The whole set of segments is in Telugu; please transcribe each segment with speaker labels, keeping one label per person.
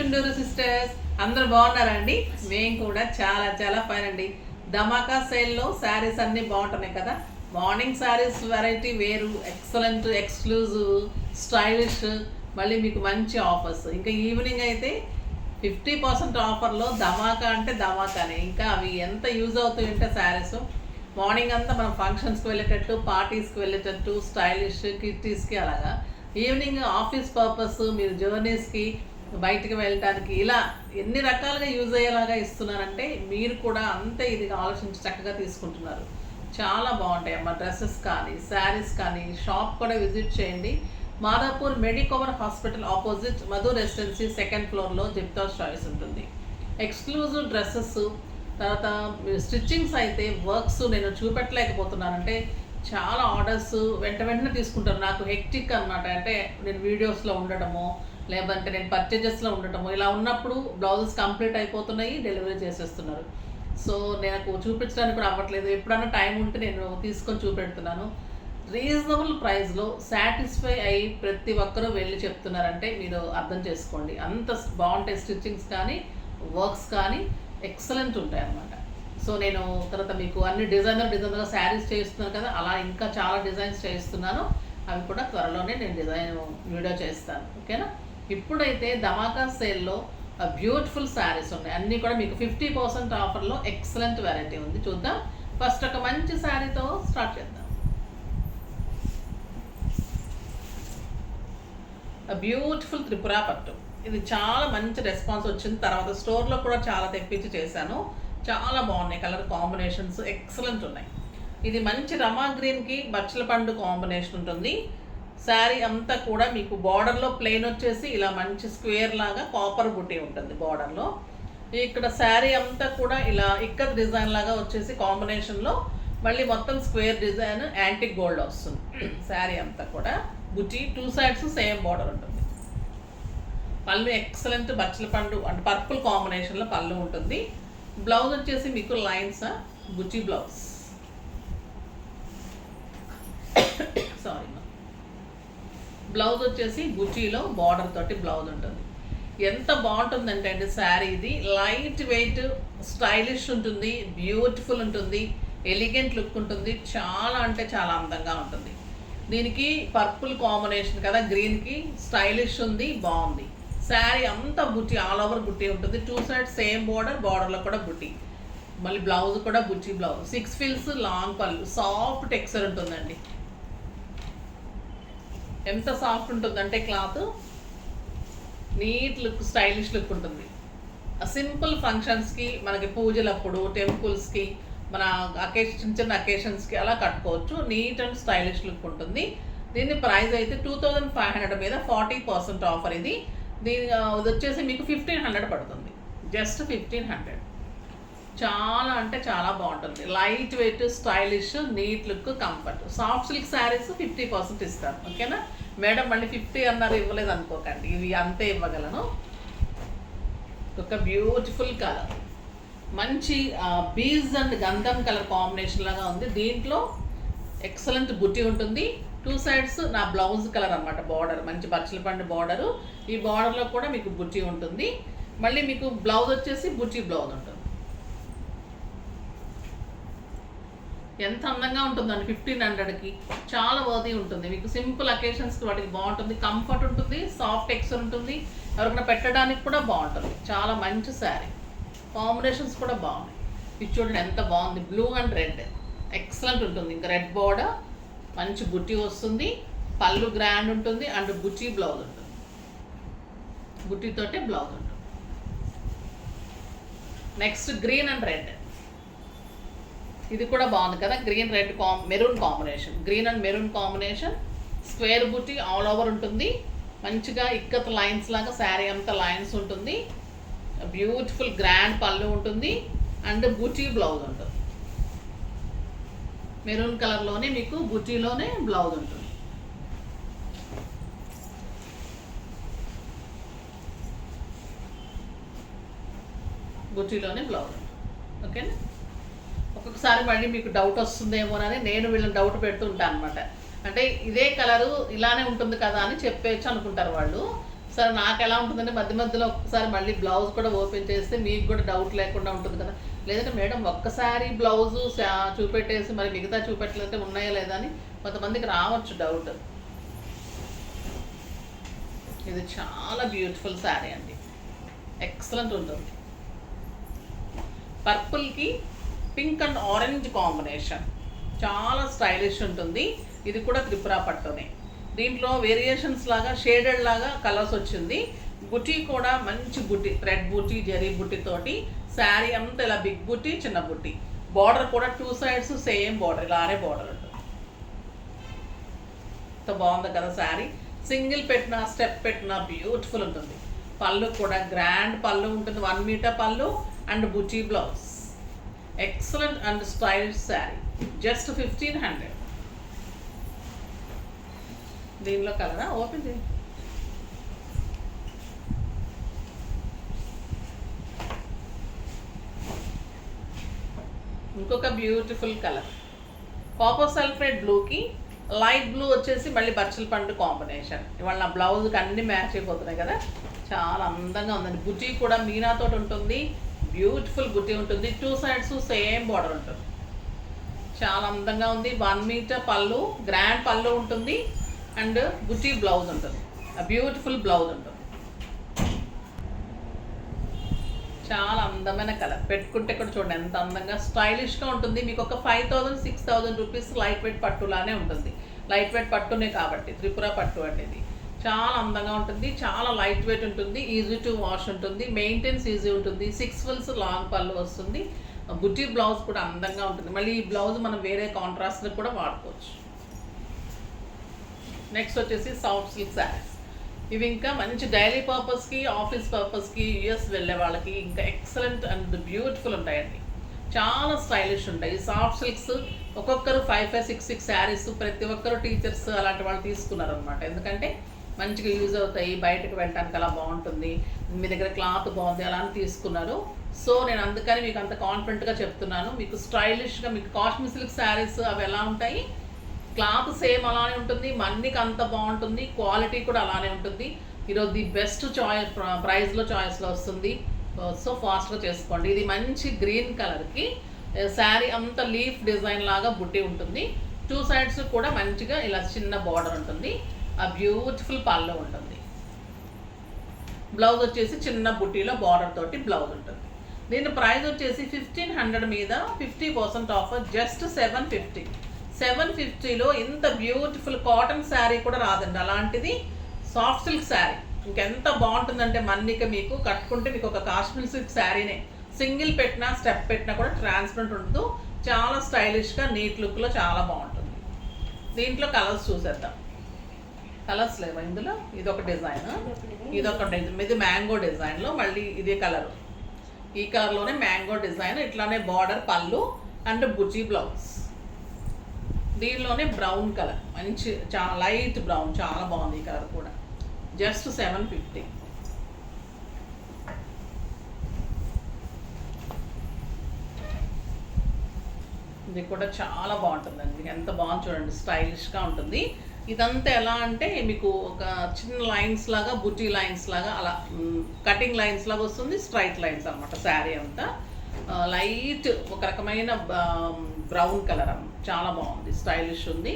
Speaker 1: చుండూరు సిస్టర్స్ అందరూ బాగున్నారండి. మేము కూడా చాలా చాలా ఫైన్ అండి. ధమాకా సేల్లో శారీస్ అన్నీ బాగుంటున్నాయి కదా. మార్నింగ్ శారీస్ వెరైటీ వేరు, ఎక్సలెంట్, ఎక్స్క్లూజివ్, స్టైలిష్, మళ్ళీ మీకు మంచి ఆఫర్స్. ఇంకా ఈవినింగ్ అయితే 50% ఆఫర్లో ధమాకా అంటే ధమాకానే. ఇంకా అవి ఎంత యూజ్ అవుతాయంటే శారీస్ మార్నింగ్ అంతా మనం ఫంక్షన్స్కి వెళ్ళేటట్టు, పార్టీస్కి వెళ్ళేటట్టు, స్టైలిష్, కిట్టీస్కి అలాగా. ఈవినింగ్ ఆఫీస్ పర్పస్, మీరు జర్నీస్కి బయటికి వెళ్ళటానికి ఇలా ఎన్ని రకాలుగా యూజ్ అయ్యేలాగా ఇస్తున్నారంటే మీరు కూడా అంతే ఇదిగా ఆలోచించి చక్కగా తీసుకుంటున్నారు. చాలా బాగుంటాయి అమ్మ. డ్రెస్సెస్ కానీ, శారీస్ కానీ. షాప్ కూడా విజిట్ చేయండి. Madhapur Medicover hospital opposite Madhu residency 2nd ఫ్లోర్లో జిప్టాస్ చాయిస్ ఉంటుంది. ఎక్స్క్లూజివ్ డ్రెస్సెస్, తర్వాత స్టిచ్చింగ్స్ అయితే వర్క్స్ నేను చూపెట్టలేకపోతున్నానంటే చాలా ఆర్డర్స్ వెంటనే తీసుకుంటారు. నాకు హెక్టిక్ అనమాట. అంటే నేను వీడియోస్లో ఉండటము, లేదంటే నేను పర్చేజెస్లో ఉండటము, ఇలా ఉన్నప్పుడు బ్లౌజెస్ కంప్లీట్ అయిపోతున్నాయి, డెలివరీ చేసేస్తున్నారు. సో నాకు చూపించడానికి కూడా అవ్వట్లేదు. ఎప్పుడన్నా టైం ఉంటే నేను తీసుకొని చూపెడుతున్నాను. రీజనబుల్ ప్రైస్లో సాటిస్ఫై అయ్యి ప్రతి ఒక్కరూ వెళ్ళి చెప్తున్నారంటే మీరు అర్థం చేసుకోండి. అంత బాగుంటాయి స్టిచ్చింగ్స్ కానీ, వర్క్స్ కానీ ఎక్సలెంట్ ఉంటాయి అన్నమాట. సో నేను తర్వాత మీకు అన్ని డిజైనర్గా శారీస్ చేయిస్తున్నాను కదా, అలా ఇంకా చాలా డిజైన్స్ చేయిస్తున్నాను. అవి కూడా త్వరలోనే నేను డిజైన్ వీడియో చేస్తాను, ఓకేనా. ఇప్పుడైతే ధమాకా సేల్లో బ్యూటిఫుల్ శారీస్ ఉన్నాయి. అన్నీ కూడా మీకు 50% ఆఫర్లో ఎక్సలెంట్ వెరైటీ ఉంది. చూద్దాం. ఫస్ట్ ఒక మంచి శారీతో స్టార్ట్ చేద్దాం. బ్యూటిఫుల్ త్రిపురా పట్టు. ఇది చాలా మంచి రెస్పాన్స్ వచ్చింది. తర్వాత స్టోర్లో కూడా చాలా తెప్పించి చేశాను. చాలా బాగున్నాయి. కలర్ కాంబినేషన్స్ ఎక్సలెంట్ ఉన్నాయి. ఇది మంచి రమా గ్రీన్కి బచ్చల పండు కాంబినేషన్ ఉంటుంది. శారీ అంతా కూడా మీకు బార్డర్లో ప్లెయిన్ వచ్చేసి ఇలా మంచి స్క్వేర్ లాగా కాపర్ బుట్టి ఉంటుంది బార్డర్లో. ఇక్కడ శారీ అంతా కూడా ఇలా ఇక్కత్ డిజైన్ లాగా వచ్చేసి కాంబినేషన్లో మళ్ళీ మొత్తం స్క్వేర్ డిజైన్ యాంటిక్ గోల్డ్ వస్తుంది. శారీ అంతా కూడా బుట్టి, 2 సైడ్స్ సేమ్ బార్డర్ ఉంటుంది. పళ్ళు ఎక్సలెంట్ బచ్చల పండు అంటే పర్పుల్ కాంబినేషన్లో పళ్ళు ఉంటుంది. బ్లౌజ్ వచ్చేసి మీకు లైన్స్ బుట్టి బ్లౌజ్. సారీ, బ్లౌజ్ వచ్చేసి బుట్టీలో బార్డర్ తోటి బ్లౌజ్ ఉంటుంది. ఎంత బాగుంటుందంటే అండి శారీ ఇది లైట్ వెయిట్, స్టైలిష్ ఉంటుంది, బ్యూటిఫుల్ ఉంటుంది, ఎలిగెంట్ లుక్ ఉంటుంది. చాలా అంటే చాలా అందంగా ఉంటుంది. దీనికి పర్పుల్ కాంబినేషన్ కదా, గ్రీన్కి స్టైలిష్ ఉంది, బాగుంది. శారీ అంతా బుట్టి, ఆల్ ఓవర్ బుట్టి ఉంటుంది. 2 సైడ్స్ సేమ్ బార్డర్లో కూడా బుట్టి. మళ్ళీ బ్లౌజ్ కూడా బుట్టి బ్లౌజ్. 6 ఫిల్స్ లాంగ్ పళ్ళు, సాఫ్ట్ టెక్స్చర్ ఉంటుందండి. ఎంత సాఫ్ట్ ఉంటుందంటే cloth neat look, stylish look ఉంటుంది. సింపుల్ ఫంక్షన్స్కి, మనకి పూజలప్పుడు, టెంపుల్స్కి, మన చిన్న చిన్న అకేషన్స్కి అలా కట్టుకోవచ్చు. నీట్ అండ్ స్టైలిష్ లుక్ ఉంటుంది. దీని ప్రైస్ అయితే 2500 మీద 40% ఆఫర్. ఇది వచ్చేసి మీకు 1500 పడుతుంది. జస్ట్ 1500. చాలా అంటే చాలా బాగుంటుంది. Light weight, stylish, neat look, comfort. Soft silk saris 50% ఇస్తాను, ఓకేనా. మేడం మళ్ళీ 50 అన్నారు, ఇవ్వలేదు అనుకోకండి. ఇవి అంతే ఇవ్వగలను. ఒక బ్యూటిఫుల్ కలర్, మంచి బీజ్ అండ్ గంధం కలర్ కాంబినేషన్ లాగా ఉంది. దీంట్లో ఎక్సలెంట్ బుట్టి ఉంటుంది. 2 సైడ్స్ నా బ్లౌజ్ కలర్ అనమాట. బార్డర్ మంచి బచ్చల పండు బార్డరు. ఈ బార్డర్లో కూడా మీకు బుట్టి ఉంటుంది. మళ్ళీ మీకు బ్లౌజ్ వచ్చేసి బుట్టి బ్లౌజ్ ఉంటుంది. ఎంత అందంగా ఉంటుందండి 1500కి. చాలా వర్తీ ఉంటుంది. మీకు సింపుల్ అకేషన్స్కి వాటికి బాగుంటుంది. కంఫర్ట్ ఉంటుంది, సాఫ్ట్ టెక్స్చర్ ఉంటుంది. ఎవరికైనా పెట్టడానికి కూడా బాగుంటుంది. చాలా మంచి శారీ. కాంబినేషన్స్ కూడా బాగున్నాయి. ఇది చూడండి ఎంత బాగుంది. బ్లూ అండ్ రెడ్ ఎక్సలెంట్ ఉంటుంది. ఇంకా రెడ్ బార్డర్, మంచి బుట్టి వస్తుంది. పళ్ళు గ్రాండ్ ఉంటుంది అండ్ బుట్టి బ్లౌజ్ ఉంటుంది. బుట్టితోటే బ్లౌజ్ ఉంటుంది. Next green and red. ఇది కూడా బాగుంది కదా. Green red maroon combination. Green and maroon combination. Square బుట్టి ఆల్ ఓవర్ ఉంటుంది. మంచిగా ఇక్కత్ లైన్స్ లాగా శారీ అంతా లైన్స్ ఉంటుంది. బ్యూటిఫుల్ గ్రాండ్ పళ్ళు ఉంటుంది అండ్ బుట్టి బ్లౌజ్ ఉంటుంది. మెరూన్ కలర్లోనే మీకు బుట్టీలోనే బ్లౌజ్ ఉంటుంది. బుట్టీలోనే బ్లౌజ్ ఉంటుంది, ఓకేనా. ఒక్కొక్కసారి మళ్ళీ మీకు డౌట్ వస్తుందేమోనని నేను వీళ్ళని డౌట్ పెడుతూ ఉంటాను అనమాట. అంటే ఇదే కలరు ఇలానే ఉంటుంది కదా అని చెప్పేచ్చు అనుకుంటారు వాళ్ళు. సరే నాకు ఎలా ఉంటుందంటే మధ్య మధ్యలో ఒక్కసారి మళ్ళీ బ్లౌజ్ కూడా ఓపెన్ చేస్తే మీకు కూడా డౌట్ లేకుండా ఉంటుంది కదా. లేదంటే మేడం ఒక్కసారి బ్లౌజు చూపెట్టేసి మరి మిగతా చూపెట్టలేదంటే ఉన్నాయా లేదా అని కొంతమందికి రావచ్చు డౌట్. ఇది చాలా బ్యూటిఫుల్ శారీ అండి, ఎక్సలెంట్ ఉంటుంది. పర్పుల్కి పింక్ అండ్ ఆరెంజ్ కాంబినేషన్, చాలా స్టైలిష్ ఉంటుంది. ఇది కూడా త్రిపుర పట్టునే. దీంట్లో వేరియేషన్స్ లాగా షేడెడ్ లాగా కలర్స్ వచ్చింది. బుటీ కూడా మంచి బుటీ, థ్రెడ్ బుటీ, జరీ బుటీ తోటి శారీ అంతా ఇలా బిగ్ బుటీ, చిన్న బుటీ. బార్డర్ కూడా 2 sides సేమ్ బార్డర్, ఇలా ఆరే బార్డర్ ఉంటుంది. ఎంత బాగుంది కదా శారీ. సింగిల్ పెట్టినా స్టెప్ పెట్టినా బ్యూటిఫుల్ ఉంటుంది. పళ్ళు కూడా గ్రాండ్ పళ్ళు ఉంటుంది, 1 మీటర్ పళ్ళు and buti blouse. Excellent and stylish sari, just 1500. దీనిలో కలరా ఓపెన్ చేయి. ఇంకొక బ్యూటిఫుల్ కలర్ కాపర్ సల్ఫేట్ బ్లూకి లైట్ బ్లూ వచ్చేసి మళ్ళీ బచ్చల పండు కాంబినేషన్. ఇవాళ నా బ్లౌజ్కి అన్ని మ్యాచ్ అయిపోతున్నాయి కదా, చాలా అందంగా ఉందండి. బుటీ కూడా మీనాతో ఉంటుంది, బ్యూటిఫుల్ బుటీ ఉంటుంది. 2 sides సేమ్ బార్డర్ ఉంటుంది, చాలా అందంగా ఉంది. 1 మీటర్ పళ్ళు, గ్రాండ్ పళ్ళు ఉంటుంది అండ్ బుటీ బ్లౌజ్ ఉంటుంది, బ్యూటిఫుల్ బ్లౌజ్ ఉంటుంది. చాలా అందమైన కలర్, పెట్టుకుంటే కూడా చూడండి ఎంత అందంగా స్టైలిష్గా ఉంటుంది. మీకు ఒక 5000-6000 రూపీస్ లైట్ వెయిట్ పట్టులానే ఉంటుంది. లైట్ వెయిట్ పట్టునే కాబట్టి త్రిపుర పట్టు అనేది చాలా అందంగా ఉంటుంది. చాలా లైట్ వెయిట్ ఉంటుంది, ఈజీ టు వాష్ ఉంటుంది, మెయింటెన్స్ ఈజీ ఉంటుంది. 6 frills లాంగ్ పళ్ళు వస్తుంది. బుటీ బ్లౌజ్ కూడా అందంగా ఉంటుంది. మళ్ళీ ఈ బ్లౌజ్ మనం వేరే కాంట్రాస్ట్కి కూడా వాడుకోవచ్చు. నెక్స్ట్ వచ్చేసి సాఫ్ట్ సిల్క్ శారీస్. ఇవి ఇంకా మంచి డైలీ పర్పస్కి, ఆఫీస్ పర్పస్కి, యూఎస్ వెళ్ళే వాళ్ళకి ఇంకా ఎక్సలెంట్ అండ్ బ్యూటిఫుల్ ఉంటాయండి. చాలా స్టైలిష్ ఉంటాయి. ఈ సాఫ్ట్ సిల్క్స్ ఒక్కొక్కరు 5-6 శారీస్ ప్రతి ఒక్కరు టీచర్స్ అలాంటి వాళ్ళు తీసుకున్నారనమాట. ఎందుకంటే మంచిగా యూజ్ అవుతాయి, బయటకు వెళ్ళడానికి అలా బాగుంటుంది, మీ దగ్గర క్లాత్ బాగుంది అలా అని తీసుకున్నారు. సో నేను అందుకని మీకు అంత కాన్ఫిడెంట్గా చెప్తున్నాను. మీకు స్టైలిష్గా మీకు కాశ్మీర్ సిల్క్ శారీస్ అవి ఎలా ఉంటాయి, క్లాత్ సేమ్ అలానే ఉంటుంది, మనీకి అంత బాగుంటుంది, క్వాలిటీ కూడా అలానే ఉంటుంది. ఈరోజు ది బెస్ట్ చాయిస్, ప్రైస్లో చాయిస్లో వస్తుంది. సో ఫాస్ట్గా చేసుకోండి. ఇది మంచి గ్రీన్ కలర్కి శారీ అంతా లీఫ్ డిజైన్ లాగా బుట్టి ఉంటుంది. 2 sides కూడా మంచిగా ఇలా చిన్న బార్డర్ ఉంటుంది, ఆ బ్యూటిఫుల్ పళ్ళు ఉంటుంది. బ్లౌజ్ వచ్చేసి చిన్న బుట్టీలో బార్డర్ తోటి బ్లౌజ్ ఉంటుంది. దీని ప్రైస్ వచ్చేసి 1500 మీద 50% ఆఫర్, జస్ట్ 750. 750లో ఇంత బ్యూటిఫుల్ కాటన్ శారీ కూడా రాదండి. అలాంటిది సాఫ్ట్ సిల్క్ శారీ ఇంకెంత బాగుంటుందంటే మన్నిక మీకు కట్టుకుంటే మీకు ఒక కాశ్మీర్ సిల్క్ శారీనే. సింగిల్ పెట్టినా స్టెప్ పెట్టినా కూడా ట్రాన్స్పరెంట్ ఉండదు, చాలా స్టైలిష్గా నీట్ లుక్లో చాలా బాగుంటుంది. దీంట్లో కలర్స్ చూసేద్దాం. కలర్స్ లేవా ఇందులో? ఇదొక డిజైన్, ఇదొక డిజైన్, ఇది మ్యాంగో డిజైన్లో మళ్ళీ ఇదే కలరు. ఈ కలర్లోనే మ్యాంగో డిజైన్, ఇట్లానే బార్డర్, పళ్ళు అండ్ బుజీ బ్లౌజ్. దీనిలోనే బ్రౌన్ కలర్, మంచి చాలా లైట్ బ్రౌన్, చాలా బాగుంది ఈ కలర్ కూడా, జస్ట్ 750. ఇది కూడా చాలా బాగుంటుందండి, ఎంత బాగుంది చూడండి, స్టైలిష్గా ఉంటుంది. ఇదంతా ఎలా అంటే మీకు ఒక చిన్న లైన్స్ లాగా, బుటీ లైన్స్ లాగా, అలా కటింగ్ లైన్స్ లాగా వస్తుంది, స్ట్రైట్ లైన్స్ అనమాట. శారీ అంతా లైట్ ఒక రకమైన బ్రౌన్ కలర్, చాలా బాగుంది, స్టైలిష్ ఉంది.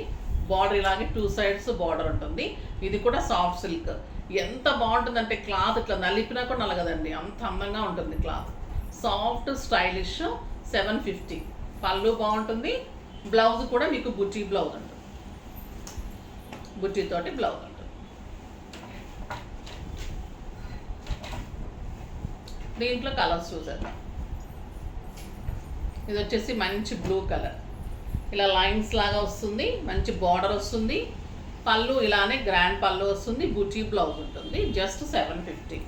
Speaker 1: బార్డర్ ఇలాగే 2 sides బార్డర్ ఉంటుంది. ఇది కూడా సాఫ్ట్ సిల్క్, ఎంత బాగుంటుందంటే క్లాత్ ఇట్లా నలిపినా కూడా నలగదండి, అంత అందంగా ఉంటుంది క్లాత్. Soft stylish, 750. పళ్ళు బాగుంటుంది, బ్లౌజ్ కూడా మీకు బుటీ బ్లౌజ్ ఉంటుంది, బుట్టీతోటి బ్లౌజ్ ఉంటుంది. దీంట్లో కలర్స్ చూసేద్దాం. ఇది వచ్చేసి మంచి బ్లూ కలర్, ఇలా లైన్స్ లాగా వస్తుంది, మంచి బార్డర్ వస్తుంది, పళ్ళు ఇలానే గ్రాండ్ పళ్ళు వస్తుంది, బుటీ బ్లౌజ్ ఉంటుంది, జస్ట్ 750.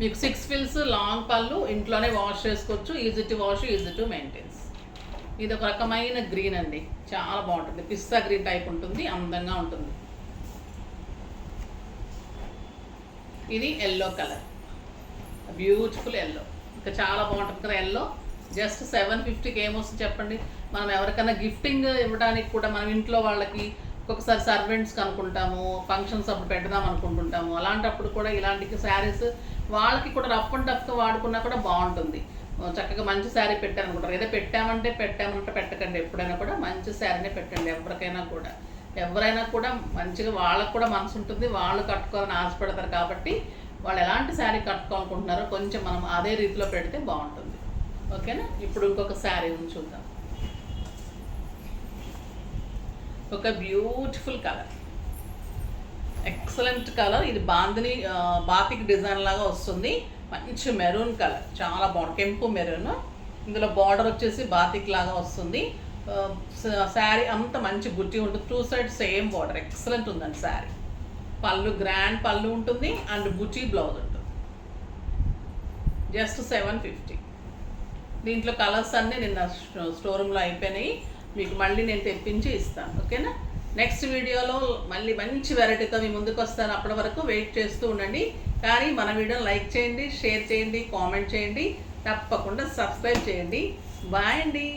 Speaker 1: మీకు 6 frills లాంగ్ పళ్ళు, ఇంట్లోనే వాష్ చేసుకోవచ్చు, easy to wash, easy to maintenance. ఇది ఒక రకమైన గ్రీన్ అండి, చాలా బాగుంటుంది, పిస్తా గ్రీన్ టైప్ ఉంటుంది, అందంగా ఉంటుంది. ఇది ఎల్లో కలర్, బ్యూటిఫుల్ ఎల్లో, ఇంకా చాలా బాగుంటుంది కదా ఎల్లో. జస్ట్ 750కి ఏమొస్తుంది చెప్పండి. మనం ఎవరికైనా గిఫ్టింగ్ ఇవ్వడానికి కూడా, మనం ఇంట్లో వాళ్ళకి ఒక్కొక్కసారి సర్వెంట్స్కి అనుకుంటాము, ఫంక్షన్స్ అప్పుడు పెడదాం అనుకుంటుంటాము. అలాంటప్పుడు కూడా ఇలాంటి శారీస్ వాళ్ళకి కూడా రఫ్ అండ్ టఫ్గా వాడుకున్నా కూడా బాగుంటుంది. చక్కగా మంచి శారీ పెట్టారనుకుంటారు. ఏదో పెట్టామంటే పెట్టకండి. ఎప్పుడైనా కూడా మంచి శారీనే పెట్టండి. ఎవరైనా కూడా మంచిగా వాళ్ళకు కూడా మనసు ఉంటుంది, వాళ్ళు కట్టుకోవాలని ఆశపడతారు. కాబట్టి వాళ్ళు ఎలాంటి శారీ కట్టుకోవాలనుకుంటున్నారో కొంచెం మనం అదే రీతిలో పెడితే బాగుంటుంది. ఓకేనా? ఇప్పుడు ఇంకొక శారీ చూద్దాం. ఒక బ్యూటిఫుల్ కలర్, ఎక్సలెంట్ కలర్. ఇది బాతిక్ డిజైన్ లాగా వస్తుంది. మంచి మెరూన్ కలర్, చాలా బాగుంది. కెంపు మెరూన్. ఇందులో బార్డర్ వచ్చేసి బాతిక్ లాగా వస్తుంది. శారీ అంత మంచి బుట్టి ఉంటుంది. 2 సైడ్ సేమ్ బార్డర్. ఎక్సలెంట్ ఉందండి శారీ. పళ్ళు గ్రాండ్ పళ్ళు ఉంటుంది అండ్ బుట్టి బ్లౌజ్ ఉంటుంది. జస్ట్ 750. దీంట్లో కలర్స్ అన్నీ నిన్న స్టోర్ రూమ్లో అయిపోయినాయి. మీకు మళ్ళీ నేను తెప్పించి ఇస్తాను. ఓకేనా? నెక్స్ట్ వీడియోలో మళ్ళీ మంచి వెరైటీతో మీ ముందుకు వస్తాను. అప్పటి వరకు వెయిట్ చేస్తూ ఉండండి. కానీ మన వీడియోని లైక్ చేయండి, షేర్ చేయండి, కామెంట్ చేయండి, తప్పకుండా సబ్స్క్రైబ్ చేయండి. బాయ్ అండి.